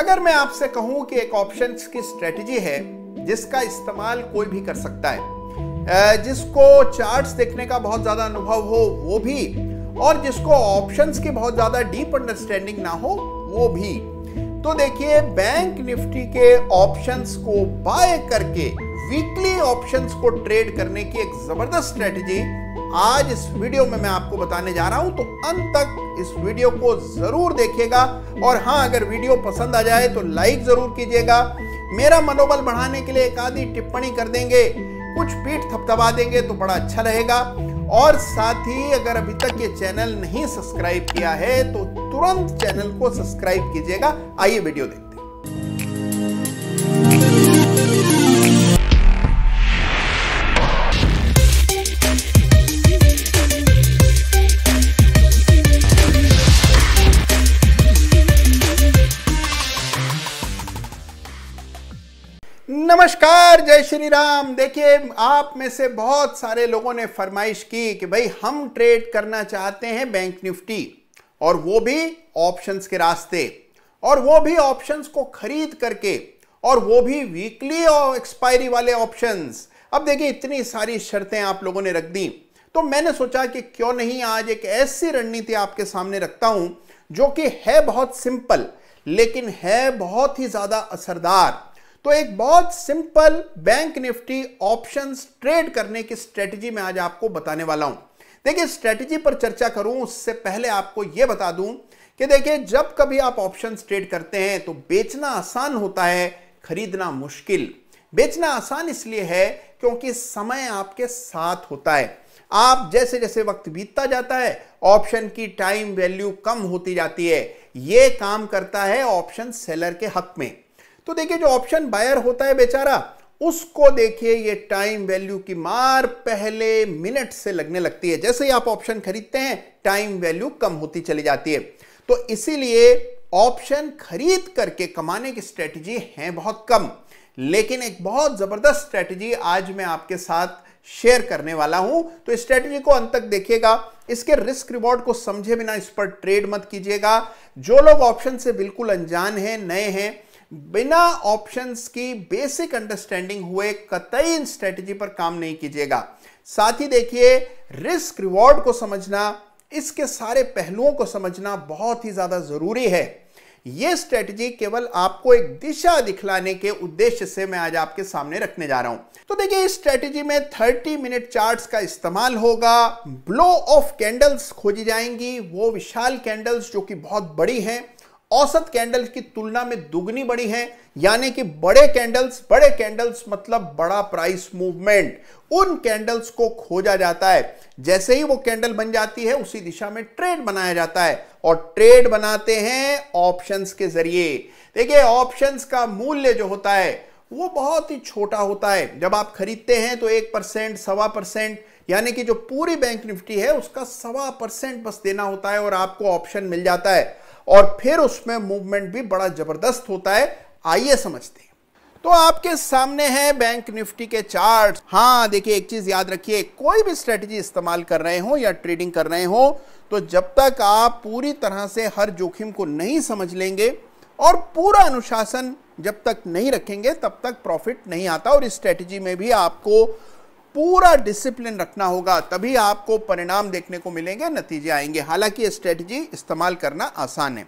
अगर मैं आपसे कहूं कि एक ऑप्शंस की स्ट्रेटजी है जिसका इस्तेमाल कोई भी कर सकता है, जिसको चार्ट्स देखने का बहुत ज्यादा अनुभव हो वो भी, और जिसको ऑप्शंस की बहुत ज्यादा डीप अंडरस्टैंडिंग ना हो वो भी, तो देखिए बैंक निफ्टी के ऑप्शंस को बाय करके वीकली ऑप्शंस को ट्रेड करने की एक जबरदस्त स्ट्रेटजी आज इस वीडियो में मैं आपको बताने जा रहा हूं। तो अंत तक इस वीडियो को जरूर देखिएगा, और हां, अगर वीडियो पसंद आ जाए तो लाइक जरूर कीजिएगा। मेरा मनोबल बढ़ाने के लिए एक आधी टिप्पणी कर देंगे, कुछ पीठ थपथपा देंगे तो बड़ा अच्छा रहेगा। और साथ ही अगर अभी तक ये चैनल नहीं सब्सक्राइब किया है तो तुरंत चैनल को सब्सक्राइब कीजिएगा। आइए वीडियो देखते हैं। नमस्कार, जय श्री राम। देखिए, आप में से बहुत सारे लोगों ने फरमाइश की कि भाई हम ट्रेड करना चाहते हैं बैंक निफ्टी, और वो भी ऑप्शंस के रास्ते, और वो भी ऑप्शंस को खरीद करके, और वो भी वीकली और एक्सपायरी वाले ऑप्शंस। अब देखिए, इतनी सारी शर्तें आप लोगों ने रख दी, तो मैंने सोचा कि क्यों नहीं आज एक ऐसी रणनीति आपके सामने रखता हूं जो कि है बहुत सिंपल लेकिन है बहुत ही ज्यादा असरदार। तो एक बहुत simple bank Nifty options trade करने की स्ट्रेटजी मैं आज आपको बताने वाला हूं। देखिए, स्ट्रेटजी पर चर्चा करूं उससे पहले आपको यह बता दूं कि देखिए, जब कभी आप ऑप्शंस ट्रेड करते हैं तो बेचना आसान होता है, खरीदना मुश्किल। बेचना आसान इसलिए है क्योंकि समय आपके साथ होता है। आप जैसे जैसे वक्त बीतता जाता है ऑप्शन की टाइम वैल्यू कम होती जाती है। यह काम करता है ऑप्शन सेलर के हक में। तो देखिए, जो ऑप्शन बायर होता है बेचारा, उसको देखिए ये टाइम वैल्यू की मार पहले मिनट से लगने लगती है। जैसे ही आप ऑप्शन खरीदते हैं टाइम वैल्यू कम होती चली जाती है। तो इसीलिए ऑप्शन खरीद करके कमाने की स्ट्रेटजी है बहुत कम, लेकिन एक बहुत जबरदस्त स्ट्रेटजी आज मैं आपके साथ शेयर करने वाला हूं। तो इस स्ट्रेटजी को अंत तक देखिएगा। इसके रिस्क रिवॉर्ड को समझे बिना इस पर ट्रेड मत कीजिएगा। जो लोग ऑप्शन से बिल्कुल अनजान हैं, नए हैं, बिना ऑप्शंस की बेसिक अंडरस्टैंडिंग हुए कतई इन स्ट्रेटजी पर काम नहीं कीजिएगा। साथ ही देखिए, रिस्क रिवॉर्ड को समझना, इसके सारे पहलुओं को समझना बहुत ही ज्यादा जरूरी है। यह स्ट्रेटजी केवल आपको एक दिशा दिखलाने के उद्देश्य से मैं आज आपके सामने रखने जा रहा हूं। तो देखिए, इस स्ट्रेटजी में 30 मिनट चार्ट्स का इस्तेमाल होगा। ब्लो ऑफ कैंडल्स खोजी जाएंगी, वो विशाल कैंडल्स जो कि बहुत बड़ी हैं, औसत कैंडल्स की तुलना में दुगनी बड़ी हैं, यानी कि बड़े कैंडल्स मतलब बड़ा प्राइस मूवमेंट। उन कैंडल्स को खोजा जाता है। जैसे ही वो कैंडल बन जाती है उसी दिशा में ट्रेड बनाया जाता है, और ट्रेड बनाते हैं ऑप्शंस के जरिए। देखिए, ऑप्शंस का मूल्य जो होता है वो बहुत ही छोटा होता है। जब आप खरीदते हैं तो 1%, 1.25%, यानी कि जो पूरी बैंक निफ्टी है उसका 1.25% बस देना होता है और आपको ऑप्शन मिल जाता है, और फिर उसमें मूवमेंट भी बड़ा जबरदस्त होता है। आइए समझते हैं। तो आपके सामने है बैंक निफ्टी के चार्ट। हां, देखिए, एक चीज याद रखिए, कोई भी स्ट्रेटजी इस्तेमाल कर रहे हो या ट्रेडिंग कर रहे हो, तो जब तक आप पूरी तरह से हर जोखिम को नहीं समझ लेंगे और पूरा अनुशासन जब तक नहीं रखेंगे तब तक प्रॉफिट नहीं आता। और इस स्ट्रेटजी में भी आपको पूरा डिसिप्लिन रखना होगा, तभी आपको परिणाम देखने को मिलेंगे, नतीजे आएंगे। हालांकि ये स्ट्रेटजी इस्तेमाल करना आसान है।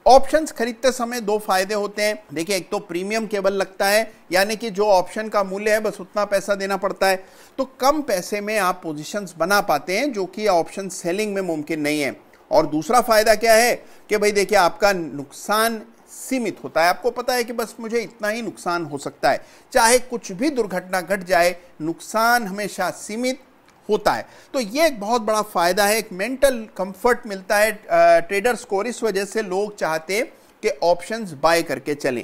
ऑप्शंस खरीदते समय दो फायदे होते हैं। देखिए, एक तो प्रीमियम केवल लगता है, यानी कि जो ऑप्शन का मूल्य है बस उतना पैसा देना पड़ता है, तो कम पैसे में आप पोजीशंस बना पाते हैं, जो कि ऑप्शन सेलिंग में मुमकिन नहीं है। और दूसरा फायदा क्या है कि भाई देखिए, आपका नुकसान सीमित होता है। आपको पता है कि बस मुझे इतना ही नुकसान हो सकता है, चाहे कुछ भी दुर्घटना घट जाए, नुकसान हमेशा सीमित होता है। तो ये एक बहुत बड़ा फायदा है, एक मेंटल कंफर्ट मिलता है ट्रेडर्स को, और इस वजह से लोग चाहते हैं कि ऑप्शंस बाय करके चलें।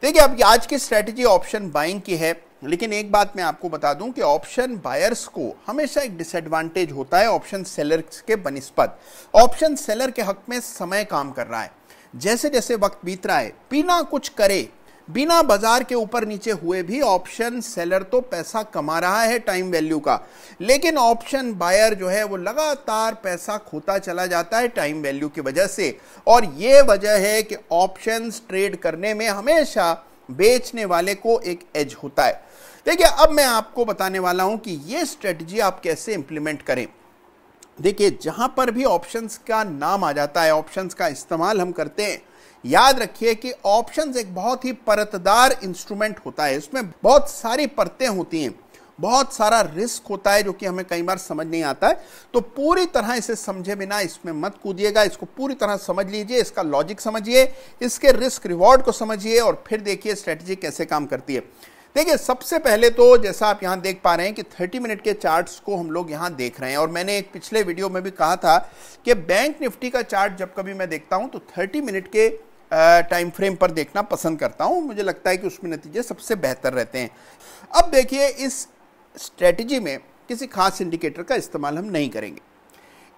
देखिए, अब आज की स्ट्रेटजी ऑप्शन बाइंग की है, लेकिन एक बात मैं आपको बता दूं कि ऑप्शन बायर्स को हमेशा एक डिसएडवांटेज होता है ऑप्शन सेलर्स के बनिस्पत। ऑप्शन सेलर के हक में समय काम कर रहा है। जैसे जैसे वक्त बीत रहा है, बिना कुछ करे बिना बाजार के ऊपर नीचे हुए भी ऑप्शन सेलर तो पैसा कमा रहा है टाइम वैल्यू का, लेकिन ऑप्शन बायर जो है वो लगातार पैसा खोता चला जाता है टाइम वैल्यू की वजह से। और ये वजह है कि ऑप्शंस ट्रेड करने में हमेशा बेचने वाले को एक एज होता है। देखिए, अब मैं आपको बताने वाला हूं कि ये स्ट्रेटजी आप कैसे इंप्लीमेंट करें। देखिए, जहां पर भी ऑप्शंस का नाम आ जाता है, ऑप्शंस का इस्तेमाल हम करते हैं, याद रखिए कि ऑप्शंस एक बहुत ही परतदार इंस्ट्रूमेंट होता है। इसमें बहुत सारी परतें होती हैं, बहुत सारा रिस्क होता है जो कि हमें कई बार समझ नहीं आता है। तो पूरी तरह इसे समझे बिना इसमें मत कूदिएगा, इसको पूरी तरह समझ लीजिए, इसका लॉजिक समझिए, इसके रिस्क रिवॉर्ड को समझिए और फिर देखिए स्ट्रेटजी कैसे काम करती है। देखिए, सबसे पहले तो जैसा आप यहां देख पा रहे हैं कि 30 मिनट के चार्ट्स को हम लोग यहां देख रहे हैं, और मैंने एक पिछले वीडियो में भी कहा था कि बैंक निफ्टी का चार्ट जब कभी मैं देखता हूं तो 30 मिनट के टाइम फ्रेम पर देखना पसंद करता हूं। मुझे लगता है कि उसमें नतीजे सबसे बेहतर रहते हैं। अब देखिए, इस स्ट्रेटजी में किसी खास इंडिकेटर का इस्तेमाल हम नहीं करेंगे।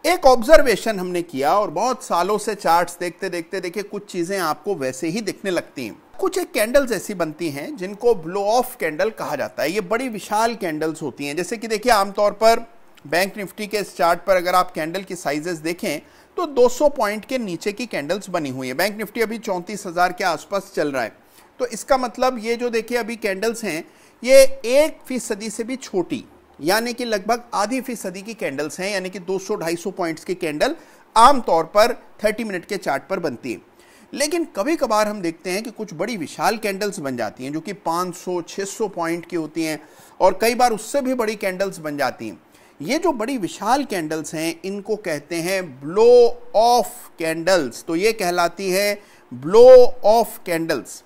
एक ऑब्जर्वेशन हमने किया और बहुत सालों से चार्ट्स देखते देखते देखिए कुछ चीजें आपको वैसे ही दिखने लगती हैं। कुछ एक कैंडल्स ऐसी बनती हैं जिनको ब्लो ऑफ कैंडल कहा जाता है। ये बड़ी विशाल कैंडल्स होती हैं, जैसे कि देखिए आमतौर पर बैंक निफ्टी के इस चार्ट पर अगर आप कैंडल की साइजेस देखें तो 200 पॉइंट के नीचे की कैंडल्स बनी हुई है। बैंक निफ्टी अभी 34,000 के आसपास चल रहा है, तो इसका मतलब ये जो देखिए अभी कैंडल्स हैं ये 1% से भी छोटी, यानी कि लगभग आधी फीसदी की कैंडल्स हैं, यानी कि 200-250 पॉइंट्स की कैंडल आमतौर पर 30 मिनट के चार्ट पर बनती है। लेकिन कभी कभार हम देखते हैं कि कुछ बड़ी विशाल कैंडल्स बन जाती हैं जो कि 500-600 पॉइंट की होती हैं, और कई बार उससे भी बड़ी कैंडल्स बन जाती हैं। ये जो बड़ी विशाल कैंडल्स हैं इनको कहते हैं ब्लो ऑफ कैंडल्स। तो ये कहलाती है ब्लो ऑफ कैंडल्स।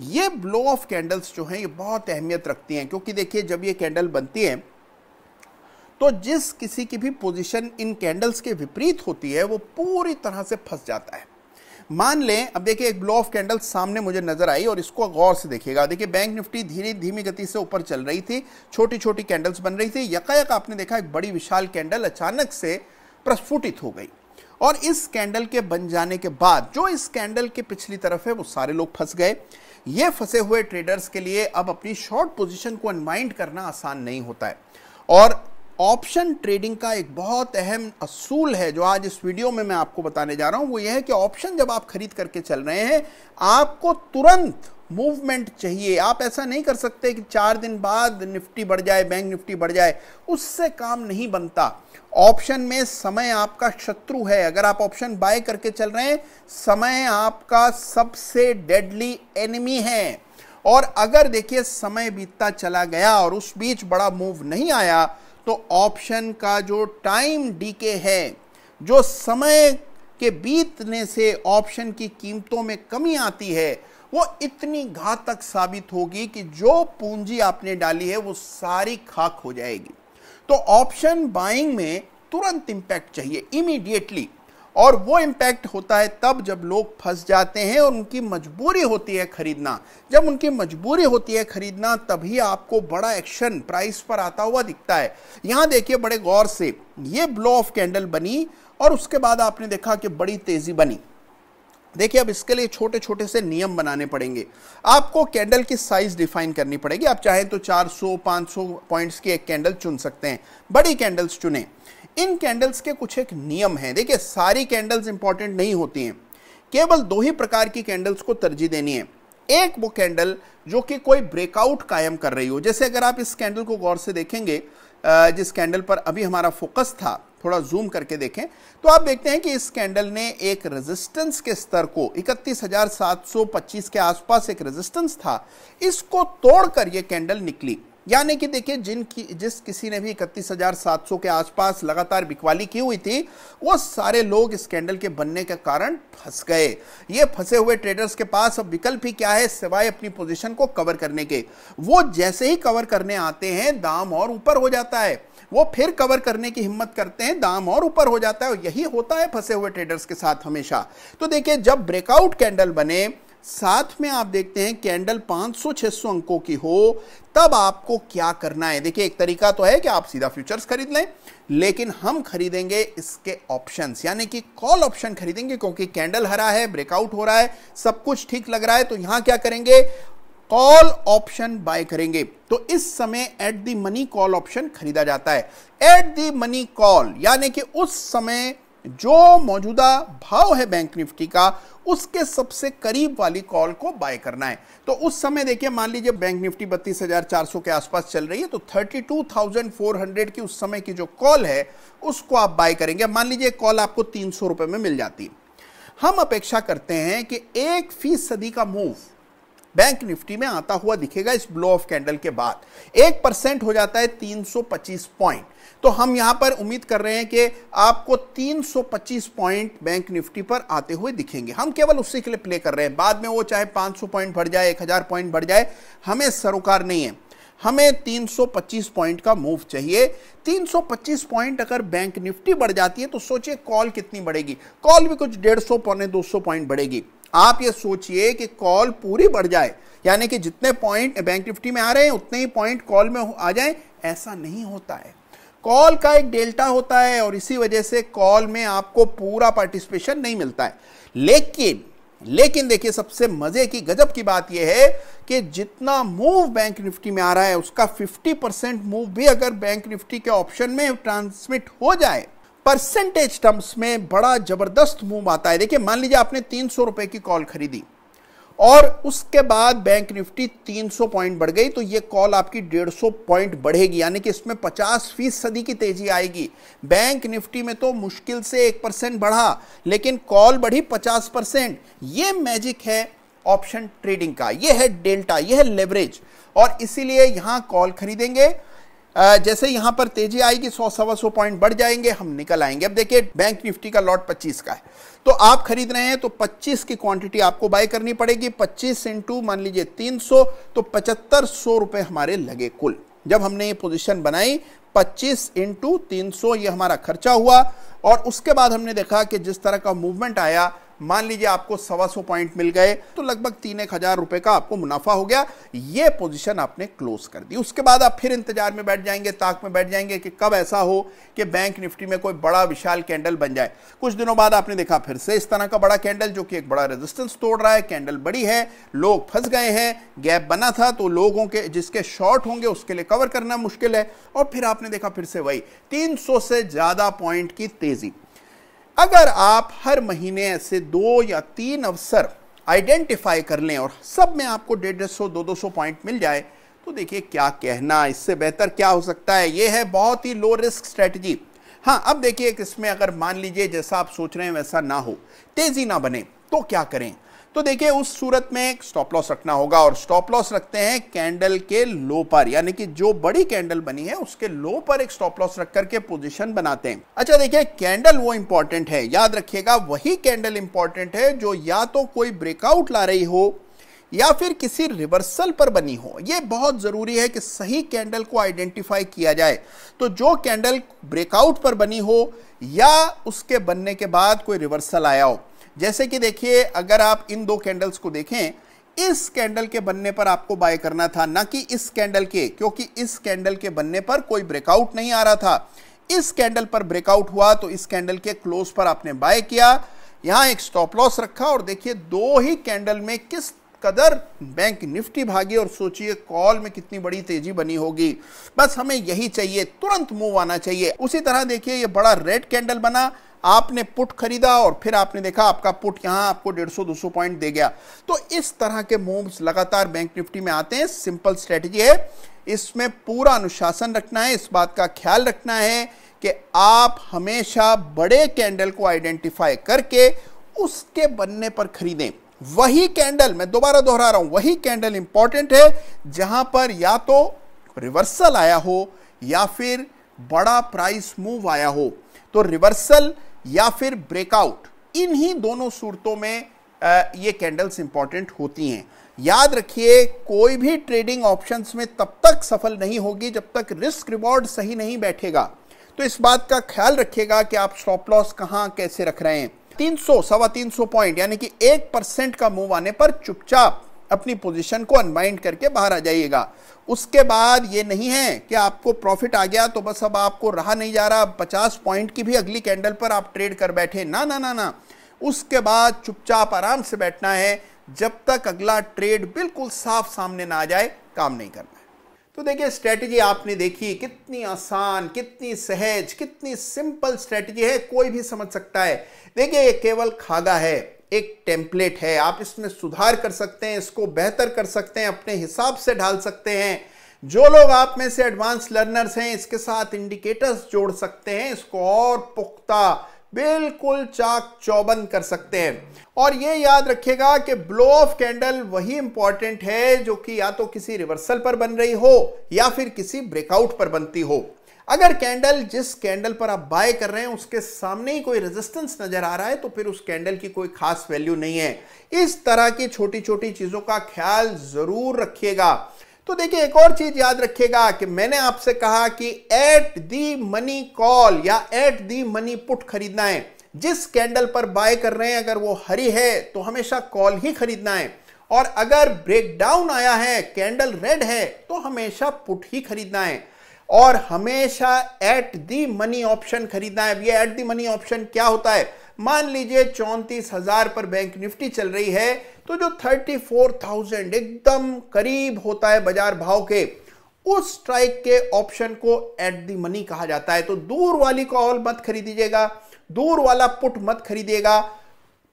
ये ब्लो ऑफ कैंडल्स जो हैं ये बहुत अहमियत रखती हैं, क्योंकि देखिए जब ये कैंडल बनती है तो जिस किसी की भी पोजीशन इन कैंडल्स के विपरीत होती है वो पूरी तरह से फंस जाता है। मान लें, अब देखिए एक ब्लो ऑफ कैंडल सामने मुझे नजर आई और इसको गौर से देखिएगा। देखिए बैंक निफ्टी धीमी गति से ऊपर चल रही थी, छोटी छोटी कैंडल्स बन रही थी, यकायक आपने देखा एक बड़ी विशाल कैंडल अचानक से प्रस्फुटित हो गई, और इस कैंडल के बन जाने के बाद जो इस कैंडल के पिछली तरफ है वो सारे लोग फंस गए। ये फंसे हुए ट्रेडर्स के लिए अब अपनी शॉर्ट पोजीशन को अनवाइंड करना आसान नहीं होता है। और ऑप्शन ट्रेडिंग का एक बहुत अहम असूल है जो आज इस वीडियो में मैं आपको बताने जा रहा हूं, वो यह है कि ऑप्शन जब आप खरीद करके चल रहे हैं आपको तुरंत मूवमेंट चाहिए। आप ऐसा नहीं कर सकते कि 4 दिन बाद निफ्टी बढ़ जाए, बैंक निफ्टी बढ़ जाए, उससे काम नहीं बनता। ऑप्शन में समय आपका शत्रु है। अगर आप ऑप्शन बाय करके चल रहे हैं, समय आपका सबसे डेडली एनिमी है। और अगर देखिए समय बीतता चला गया और उस बीच बड़ा मूव नहीं आया तो ऑप्शन का जो टाइम डीके है, जो समय के बीतने से ऑप्शन की कीमतों में कमी आती है, वो इतनी घातक साबित होगी कि जो पूंजी आपने डाली है वो सारी खाक हो जाएगी। तो ऑप्शन बाइंग में तुरंत इंपैक्ट चाहिए, इमीडिएटली, और वो इंपैक्ट होता है तब जब लोग फंस जाते हैं और उनकी मजबूरी होती है खरीदना। जब उनकी मजबूरी होती है खरीदना तभी आपको बड़ा एक्शन प्राइस पर आता हुआ दिखता है। यहां देखिए बड़े गौर से, ये ब्लो ऑफ कैंडल बनी और उसके बाद आपने देखा कि बड़ी तेजी बनी। देखिए अब इसके लिए छोटे छोटे से नियम बनाने पड़ेंगे। आपको कैंडल की साइज डिफाइन करनी पड़ेगी। आप चाहें तो 400-500 पॉइंट्स की एक कैंडल चुन सकते हैं, बड़ी कैंडल्स चुनें। इन कैंडल्स के कुछ एक नियम हैं। देखिए सारी कैंडल्स इंपॉर्टेंट नहीं होती हैं, केवल 2 ही प्रकार की कैंडल्स को तरजीह देनी है। एक वो कैंडल जो कि कोई ब्रेकआउट कायम कर रही हो, जैसे अगर आप इस कैंडल को गौर से देखेंगे, जिस कैंडल पर अभी हमारा फोकस था, थोड़ा जूम करके देखें तो आप देखते हैं कि इस कैंडल ने एक रेजिस्टेंस के स्तर को 31,725 के आसपास एक रेजिस्टेंस था, इसको तोड़कर ये कैंडल निकली। यानी कि देखिए जिस किसी ने भी 31,700 के आसपास लगातार बिकवाली की हुई थी, वो सारे लोग इस कैंडल के बनने के कारण फंस गए। ये फंसे हुए ट्रेडर्स के पास अब विकल्प ही क्या है सिवाय अपनी पोजीशन को कवर करने के। वो जैसे ही कवर करने आते हैं दाम और ऊपर हो जाता है, वो फिर कवर करने की हिम्मत करते हैं, दाम और ऊपर हो जाता है। और यही होता है फंसे हुए ट्रेडर्स के साथ हमेशा। तो देखिए जब ब्रेकआउट कैंडल बने, साथ में आप देखते हैं कैंडल 500-600 अंकों की हो, तब आपको क्या करना है। देखिए एक तरीका तो है कि आप सीधा फ्यूचर्स खरीद लें, लेकिन हम खरीदेंगे इसके ऑप्शंस, यानी कि कॉल ऑप्शन खरीदेंगे, क्योंकि कैंडल हरा है, ब्रेकआउट हो रहा है, सब कुछ ठीक लग रहा है। तो यहां क्या करेंगे, कॉल ऑप्शन बाय करेंगे तो इस समय at the money call option खरीदा जाता है। एट द मनी कॉल यानी कि उस समय जो मौजूदा भाव है बैंक निफ्टी का उसके सबसे करीब वाली कॉल को बाय करना है। तो उस समय देखिए, मान लीजिए बैंक निफ्टी 32,400 के आसपास चल रही है, तो 32,400 की उस समय की जो कॉल है उसको आप बाय करेंगे। मान लीजिए कॉल आपको 300 रुपए में मिल जाती है। हम अपेक्षा करते हैं कि 1% का मूव बैंक निफ्टी में आता हुआ दिखेगा इस ब्लो ऑफ कैंडल के बाद। 1% हो जाता है 325 पॉइंट। तो हम यहां पर उम्मीद कर रहे हैं कि आपको 325 पॉइंट बैंक निफ्टी पर आते हुए दिखेंगे। हम केवल उसी के लिए प्ले कर रहे हैं, बाद में वो चाहे 500 पॉइंट बढ़ जाए, 1000 पॉइंट बढ़ जाए, हमें सरोकार नहीं है। हमें 325 पॉइंट का मूव चाहिए। 325 पॉइंट अगर बैंक निफ्टी बढ़ जाती है तो सोचिए कॉल कितनी बढ़ेगी। कॉल भी कुछ 150 पौने 200 पॉइंट बढ़ेगी। आप ये सोचिए कि कॉल पूरी बढ़ जाए, यानी कि जितने पॉइंट बैंक निफ्टी में आ रहे हैं उतने ही पॉइंट कॉल में आ जाए, ऐसा नहीं होता है। कॉल का एक डेल्टा होता है और इसी वजह से कॉल में आपको पूरा पार्टिसिपेशन नहीं मिलता है। लेकिन देखिए, सबसे मजे की गजब की बात यह है कि जितना मूव बैंक निफ्टी में आ रहा है उसका 50% मूव भी अगर बैंक निफ्टी के ऑप्शन में ट्रांसमिट हो जाए, परसेंटेज टर्म्स में बड़ा जबरदस्त मूव आता है। देखिए, मान लीजिए आपने 300 रुपए की कॉल खरीदी और उसके बाद बैंक निफ्टी 300 पॉइंट बढ़ गई, तो ये कॉल आपकी 150 पॉइंट बढ़ेगी, यानी कि इसमें 50% की तेजी आएगी। बैंक निफ्टी में तो मुश्किल से 1% बढ़ा, लेकिन कॉल बढ़ी 50%। ये मैजिक है ऑप्शन ट्रेडिंग का, ये है डेल्टा, ये है लेवरेज। और इसीलिए यहां कॉल खरीदेंगे, जैसे यहां पर तेजी आएगी 100-125 पॉइंट बढ़ जाएंगे, हम निकल आएंगे। अब देखिए, बैंक निफ्टी का लॉट 25 का है, तो आप खरीद रहे हैं तो 25 की क्वांटिटी आपको बाय करनी पड़ेगी। 25 इंटू मान लीजिए 300, तो 7500 रुपए हमारे लगे कुल। जब हमने ये पोजीशन बनाई 25 इंटू 300 ये हमारा खर्चा हुआ। और उसके बाद हमने देखा कि जिस तरह का मूवमेंट आया, मान लीजिए आपको 125 पॉइंट मिल गए, तो लगभग 3-1000 रुपए का आपको मुनाफा हो गया। ये पोजीशन आपने क्लोज कर दी। उसके बाद आप फिर इंतजार में बैठ जाएंगे, ताक में बैठ जाएंगे कि कब ऐसा हो कि बैंक निफ्टी में कोई बड़ा विशाल कैंडल बन जाए। कुछ दिनों बाद आपने देखा फिर से इस तरह का बड़ा कैंडल, जो कि एक बड़ा रेजिस्टेंस तोड़ रहा है। कैंडल बड़ी है, लोग फंस गए हैं, गैप बना था, तो लोगों के जिसके शॉर्ट होंगे उसके लिए कवर करना मुश्किल है। और फिर आपने देखा फिर से वही 300 से ज्यादा पॉइंट की तेजी। अगर आप हर महीने ऐसे 2 या 3 अवसर आइडेंटिफाई कर लें और सब में आपको 150-200 पॉइंट मिल जाए, तो देखिए क्या कहना, इससे बेहतर क्या हो सकता है। यह है बहुत ही लो रिस्क स्ट्रेटजी। हाँ, अब देखिए इसमें अगर मान लीजिए जैसा आप सोच रहे हैं वैसा ना हो, तेजी ना बने, तो क्या करें। तो देखिए, उस सूरत में एक स्टॉप लॉस रखना होगा, और स्टॉप लॉस रखते हैं कैंडल के लो पर, यानी कि जो बड़ी कैंडल बनी है उसके लो पर एक स्टॉप लॉस रख करके पोजीशन बनाते हैं। अच्छा देखिए, कैंडल वो इंपॉर्टेंट है, याद रखिएगा, वही कैंडल इंपॉर्टेंट है जो या तो कोई ब्रेकआउट ला रही हो या फिर किसी रिवर्सल पर बनी हो। यह बहुत जरूरी है कि सही कैंडल को आइडेंटिफाई किया जाए। तो जो कैंडल ब्रेकआउट पर बनी हो या उसके बनने के बाद कोई रिवर्सल आया हो, जैसे कि देखिए, अगर आप इन 2 कैंडल्स को देखें, इस कैंडल के बनने पर आपको बाय करना था, ना कि इस कैंडल के, क्योंकि इस कैंडल के बनने पर कोई ब्रेकआउट नहीं आ रहा था। इस कैंडल पर ब्रेकआउट हुआ तो इस कैंडल के क्लोज पर आपने बाय किया, यहां एक स्टॉप लॉस रखा, और देखिए 2 ही कैंडल में किस कदर बैंक निफ्टी भागी, और सोचिए कॉल में कितनी बड़ी तेजी बनी होगी। बस हमें यही चाहिए, तुरंत मूव आना चाहिए। उसी तरह देखिए, ये बड़ा रेड कैंडल बना, आपने पुट खरीदा और फिर आपने देखा आपका पुट यहां आपको 150-200 पॉइंट दे गया। तो इस तरह के मूव्स लगातार बैंक निफ्टी में आते हैं। सिंपल स्ट्रेटजी है, इसमें पूरा अनुशासन रखना है, इस बात का ख्याल रखना है कि आप हमेशा बड़े कैंडल को आइडेंटिफाई करके उसके बनने पर खरीदें। वही कैंडल, मैं दोबारा दोहरा रहा हूं, वही कैंडल इंपॉर्टेंट है जहां पर या तो रिवर्सल आया हो या फिर बड़ा प्राइस मूव आया हो। तो रिवर्सल या फिर ब्रेकआउट, इन्हीं दोनों सूरतों में ये कैंडल्स इंपॉर्टेंट होती हैं। याद रखिए, कोई भी ट्रेडिंग ऑप्शंस में तब तक सफल नहीं होगी जब तक रिस्क रिवॉर्ड सही नहीं बैठेगा। तो इस बात का ख्याल रखिएगा कि आप स्टॉप लॉस कहां कैसे रख रहे हैं। 300-325 पॉइंट यानी कि 1% का मूव आने पर चुपचाप अपनी पोजीशन को अनबाइंड करके बाहर आ जाइएगा। उसके बाद ये नहीं है कि आपको प्रॉफिट आ गया तो बस अब आपको रहा नहीं जा रहा, 50 पॉइंट की भी अगली कैंडल पर आप ट्रेड कर बैठे, ना ना ना ना। उसके बाद चुपचाप आराम से बैठना है, जब तक अगला ट्रेड बिल्कुल साफ सामने ना आ जाए काम नहीं करना है। तो देखिए स्ट्रेटजी आपने देखी, कितनी आसान, कितनी सहज, कितनी सिंपल स्ट्रेटजी है, कोई भी समझ सकता है। देखिए ये केवल खागा है, एक टेम्पलेट है, आप इसमें सुधार कर सकते हैं, इसको बेहतर कर सकते हैं, अपने हिसाब से ढाल सकते हैं। जो लोग आप में से एडवांस लर्नर्स हैं इसके साथ इंडिकेटर्स जोड़ सकते हैं, इसको और पुख्ता बिल्कुल चाक चौबंद कर सकते हैं। और ये याद रखिएगा कि ब्लो ऑफ कैंडल वही इंपॉर्टेंट है जो कि या तो किसी रिवर्सल पर बन रही हो या फिर किसी ब्रेकआउट पर बनती हो। अगर कैंडल, जिस कैंडल पर आप बाय कर रहे हैं उसके सामने ही कोई रेजिस्टेंस नजर आ रहा है तो फिर उस कैंडल की कोई खास वैल्यू नहीं है। इस तरह की छोटी छोटी चीजों का ख्याल जरूर रखिएगा। तो देखिए एक और चीज याद रखिएगा कि मैंने आपसे कहा कि एट दी मनी कॉल या एट दी मनी पुट खरीदना है। जिस कैंडल पर बाय कर रहे हैं अगर वो हरी है तो हमेशा कॉल ही खरीदना है, और अगर ब्रेकडाउन आया है, कैंडल रेड है, तो हमेशा पुट ही खरीदना है, और हमेशा एट दी मनी ऑप्शन खरीदना है। ये एट दी मनी ऑप्शन क्या होता है? मान लीजिए 34,000 पर बैंक निफ्टी चल रही है तो जो 34,000 एकदम करीब होता है बाजार भाव के, उस स्ट्राइक के ऑप्शन को एट दी मनी कहा जाता है। तो दूर वाली कॉल मत खरीदिएगा, दूर वाला पुट मत खरीदिएगा,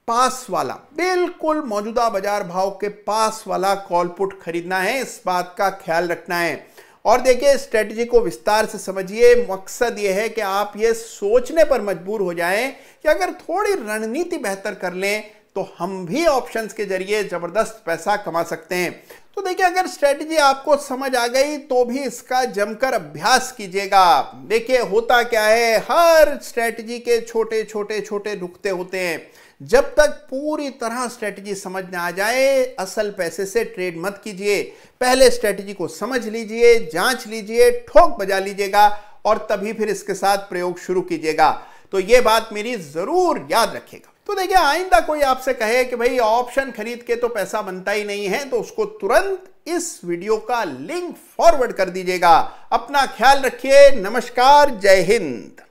पास वाला, बिल्कुल मौजूदा बाजार भाव के पास वाला कॉल पुट खरीदना है। इस बात का ख्याल रखना है। और देखिए स्ट्रेटजी को विस्तार से समझिए। मकसद यह है कि आप ये सोचने पर मजबूर हो जाएं कि अगर थोड़ी रणनीति बेहतर कर लें तो हम भी ऑप्शंस के जरिए जबरदस्त पैसा कमा सकते हैं। तो देखिए अगर स्ट्रेटजी आपको समझ आ गई तो भी इसका जमकर अभ्यास कीजिएगा। देखिए होता क्या है, हर स्ट्रेटजी के छोटे छोटे छोटे नुक्ते होते हैं। जब तक पूरी तरह स्ट्रेटजी समझ ना आ जाए असल पैसे से ट्रेड मत कीजिए। पहले स्ट्रेटजी को समझ लीजिए, जांच लीजिए, ठोक बजा लीजिएगा और तभी फिर इसके साथ प्रयोग शुरू कीजिएगा। तो ये बात मेरी जरूर याद रखिएगा। तो देखिए आइंदा कोई आपसे कहे कि भाई ऑप्शन खरीद के तो पैसा बनता ही नहीं है, तो उसको तुरंत इस वीडियो का लिंक फॉरवर्ड कर दीजिएगा। अपना ख्याल रखिए। नमस्कार, जय हिंद।